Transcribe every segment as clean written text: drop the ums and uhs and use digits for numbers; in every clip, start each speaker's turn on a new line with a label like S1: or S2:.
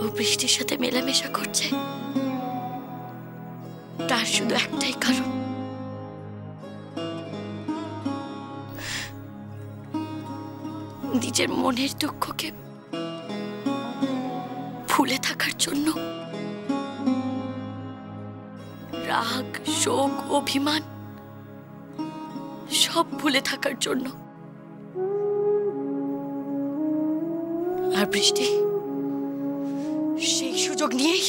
S1: ও বৃষ্টির সাথে মেলামেশা করছে তার শুধু একটাই কারণ, নিজের মনের দুঃখকে ভুলে থাকার জন্য। রাগ, শোক, অভিমান সব ভুলে থাকার জন্য। আর বৃষ্টি সেই সুযোগ নিয়েই।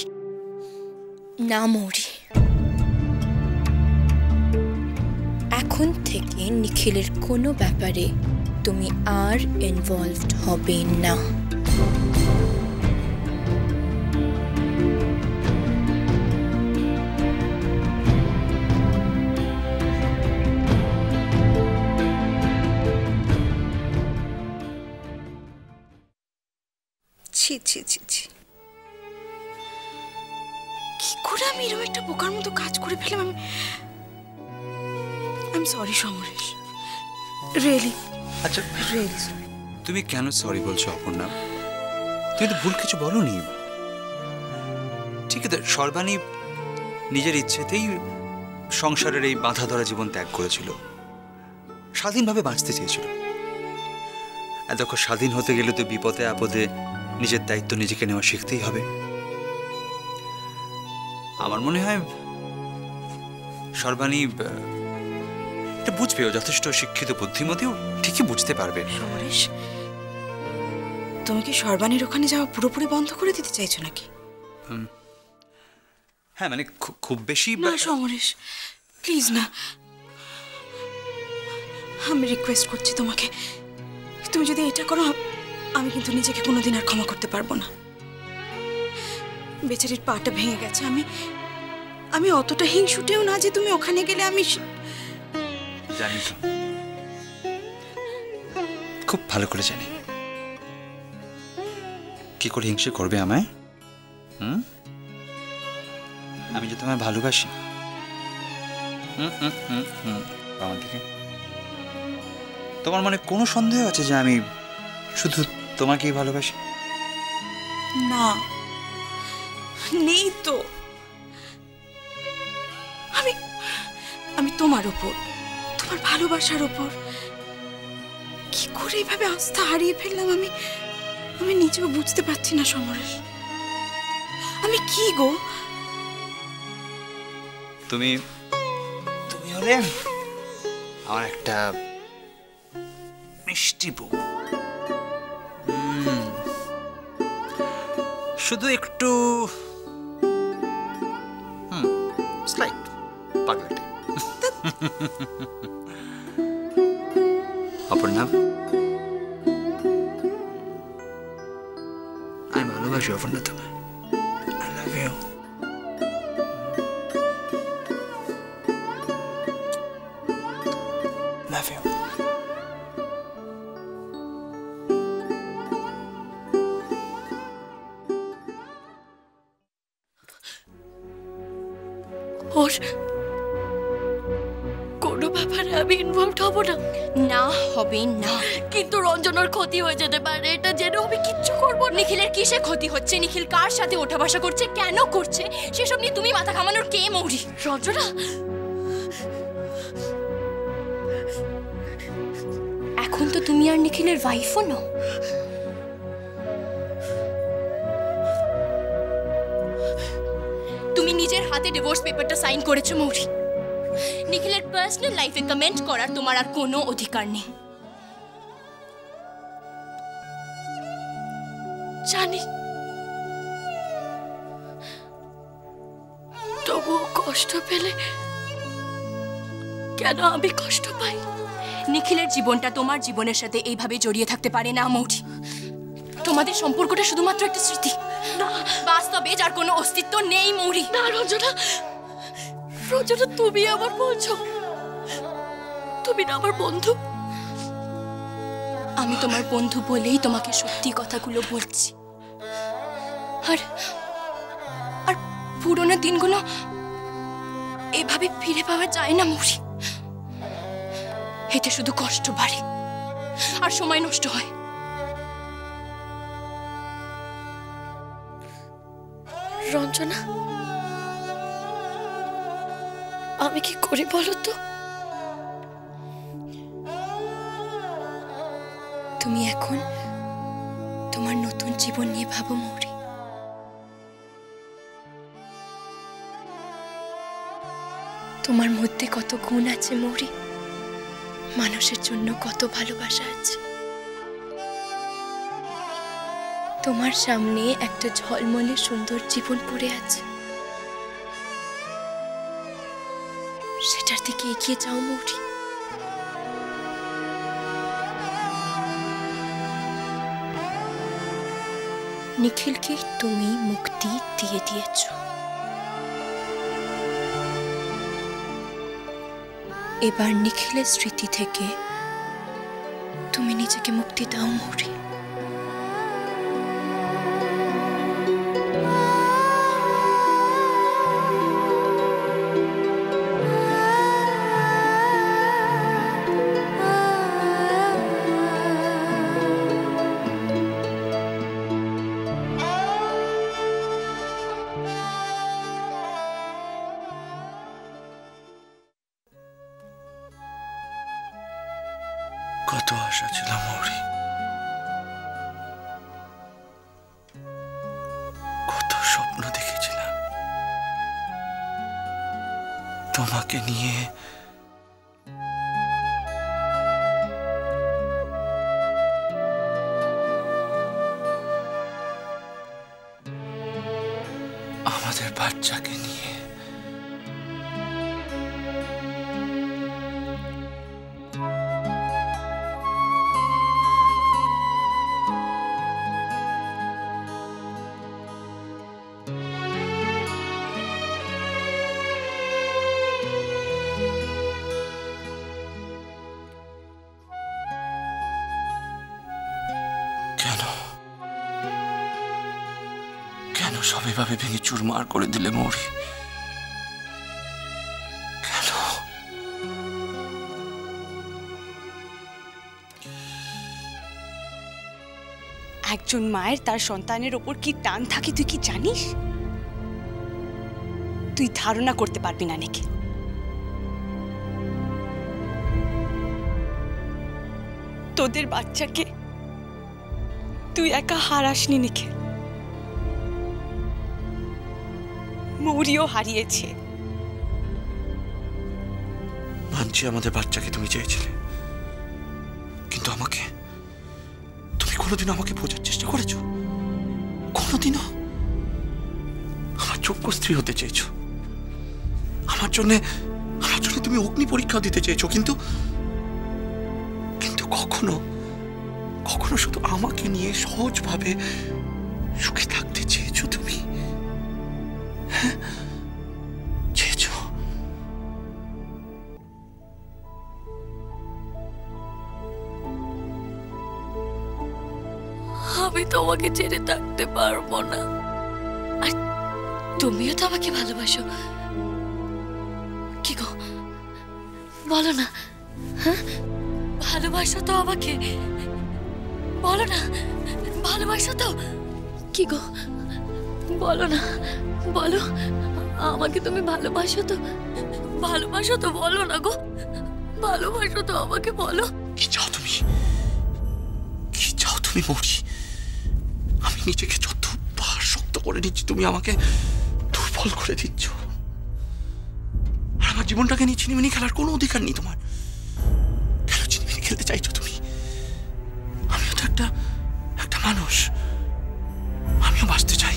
S2: না মৌরি, এখন থেকে নিখিলের কোনো ব্যাপারে তুমি আর ইনভলভড হবে না।
S3: ছি ছি ছি ছি,
S4: কি করে আমি এরকম একটা বোকার মতো কাজ করে ফেললাম। আমি সরি সমরেশ, রিয়েলি।
S5: আচ্ছা
S4: রিয়েলি সরি।
S5: তুমি কেন সরি বলছো অপর্ণা? তুমি তো ভুল কিছু বলোনি। ঠিক আছে, সর্বাণী নিজের ইচ্ছেতেই সংসারের এই বাঁধা ধরা জীবন ত্যাগ করেছিল, স্বাধীনভাবে বাঁচতে চেয়েছিল। আর দেখো, স্বাধীন হতে গেলে তো বিপদে আপদে নিজের দায়িত্ব নিজেকে নেওয়া শিখতেই হবে। আমার মনে হয় সর্বাণী এটা বুঝবেও, যথেষ্ট শিক্ষিত বুদ্ধিমতীও ঠিকই বুঝতে পারবে।
S4: সমরেশ, তুমি কি সর্বাণীর ওখানে যাওয়া পুরোপুরি বন্ধ করে দিতে চাইছো নাকি?
S5: হ্যাঁ, মানে খুব বেশি
S4: না সমরেশ, প্লিজ না, আমি রিকোয়েস্ট করছি তোমাকে। তুমি যদি এটা করো, আমি কিন্তু নিজেকে কোনোদিন আর ক্ষমা করতে পারবো না। বেচারির পাটা ভেঙে গেছে। আমি অতটা হিংসুটেও না যে তুমি ওখানে গেলে আমি
S5: জানি তো, খুব ভালো করে জানি কি করে হিংসে করবে আমায়। আমি যে তোমায় ভালোবাসি। আমার দিকে তোমার মনে কোনো সন্দেহ আছে যে আমি শুধু তোমাকেই ভালোবাসি?
S4: না, নেই তো। আমি তোমার উপর, তোমার ভালোবাসার উপর কি করে এইভাবে আস্থা হারিয়ে ফেললাম আমি নিজেও বুঝতে পারছি না সমরেশ। আমি কি গো?
S5: তুমি হলে আমার একটা মিষ্টি বউ। শুধু একটু স্লাইট পাগলাটে। অপর্ণা, আমি ভালোবাসি অপর্ণা তোমায়। I love you. Love you.
S1: ওর কোনো ব্যাপারে আমি ইনভলভ হব না।
S2: না, হবে না।
S1: কিন্তু রঞ্জনার ক্ষতি হয়ে যেতে পারে, এটা জেনে আমি কিচ্ছু করবো না।
S2: নিখিলের কিসে ক্ষতি হচ্ছে, নিখিল কার সাথে ওঠা বসা করছে, কেন করছে, সেসব নিয়ে তুমি মাথা ঘামানোর কে মৌরি?
S1: রঞ্জনা,
S2: এখন তো তুমি আর নিখিলের ওয়াইফও নও। তুমি নিজের হাতে ডিভোর্স পেপারটা সাইন করেছো মৌরি। নিখিলের পার্সোনাল লাইফে কমেন্ট করার তোমার আর কোনো অধিকার নেই।
S1: জানি, তবুও কষ্ট পেলে কেন আমি কষ্ট পাই?
S2: নিখিলের জীবনটা তোমার জীবনের সাথে এইভাবে জড়িয়ে থাকতে পারে না মৌরি। তোমাদের সম্পর্কটা শুধুমাত্র একটা স্মৃতি, বাস্তবে যার কোনো অস্তিত্ব নেই মৌরি।
S1: না রঞ্জনা, রঞ্জনা, তুমি আমার বলছো, তুমি না আমার বন্ধু।
S2: আমি তোমার বন্ধু বলেই তোমাকে সত্যি কথাগুলো বলছি। আর আর পুরোনো দিনগুলো এভাবে ফিরে পাওয়া যায় না মৌরি। এতে শুধু কষ্ট বাড়ে আর সময় নষ্ট হয়।
S1: রঞ্জনা, আমি কি করি বলো তো?
S2: তুমি এখন তোমার নতুন জীবন নিয়ে ভাবো মৌরি। তোমার মধ্যে কত গুণ আছে মৌরি, মানুষের জন্য কত ভালোবাসা আছে। তোমার সামনে একটা ঝলমলে সুন্দর জীবন পড়ে আছে, সেটার দিকে এগিয়ে যাও মৌরি। নিখিলকে তুমি মুক্তি দিয়ে দিয়েছ, এবার নিখিলের স্মৃতি থেকে তুমি নিজেকে মুক্তি দাও মৌরি।
S3: কত আশা ছিল মৌরি, কত স্বপ্ন দেখেছিলাম তোমাকে নিয়ে। আমাদের বাচ্চাকে নিয়ে। কেন সব এভাবে ভেঙে চুরমার করে দিলে মৌরি? কেন?
S4: একজন মায়ের তার সন্তানের ওপর কি টান থাকে তুই কি জানিস? তুই ধারণা করতে পারবি না নিখিল। তোদের বাচ্চাকে তুই একা হারাসনি নিখিল, মৌরিও হারিয়েছে।
S3: মানছি আমাদের বাচ্চাকে তুমি চেয়েছিলে, কিন্তু আমাকে তুমি কোনোদিনও আমাকে বোঝার চেষ্টা করেছো? কোনোদিনও আমার যোগ্য স্ত্রী হতে চেয়েছো, আমার জন্য তুমি অগ্নি পরীক্ষা দিতে চেয়েছো, কিন্তু কখনো কখনো শুধু আমাকে নিয়ে সহজভাবে সুখে থাকতে চেয়েছো তুমি। হ্যাঁ, চেয়েছো।
S1: আমি তোমাকে ছেড়ে থাকতে পারবো না, আর তুমিও তো আমাকে ভালোবাসো। কি গো বলো না, হ্যাঁ ভালোবাসো তো আমাকে, বলো না ভালোবাসো তো। কি গো বলো না, বলো আমাকে তুমি ভালোবাসো তো, ভালোবাসো তো, বলো না গো, ভালোবাসো তো আমাকে, বলো।
S3: কি চাও তুমি? কি চাও তুমি মৌরি? আমি নিজেকে যতবার শক্ত করে নিচ্ছি, তুমি আমাকে দুর্বল করে দিচ্ছ। আর আমার জীবনটাকে নিয়ে চিনিমিনি খেলার কোনো অধিকার নেই তোমার। কেন চিনিমিনি খেলতে চাইছো তুমি? আমিও তো একটা মানুষ, আমিও বাঁচতে চাই।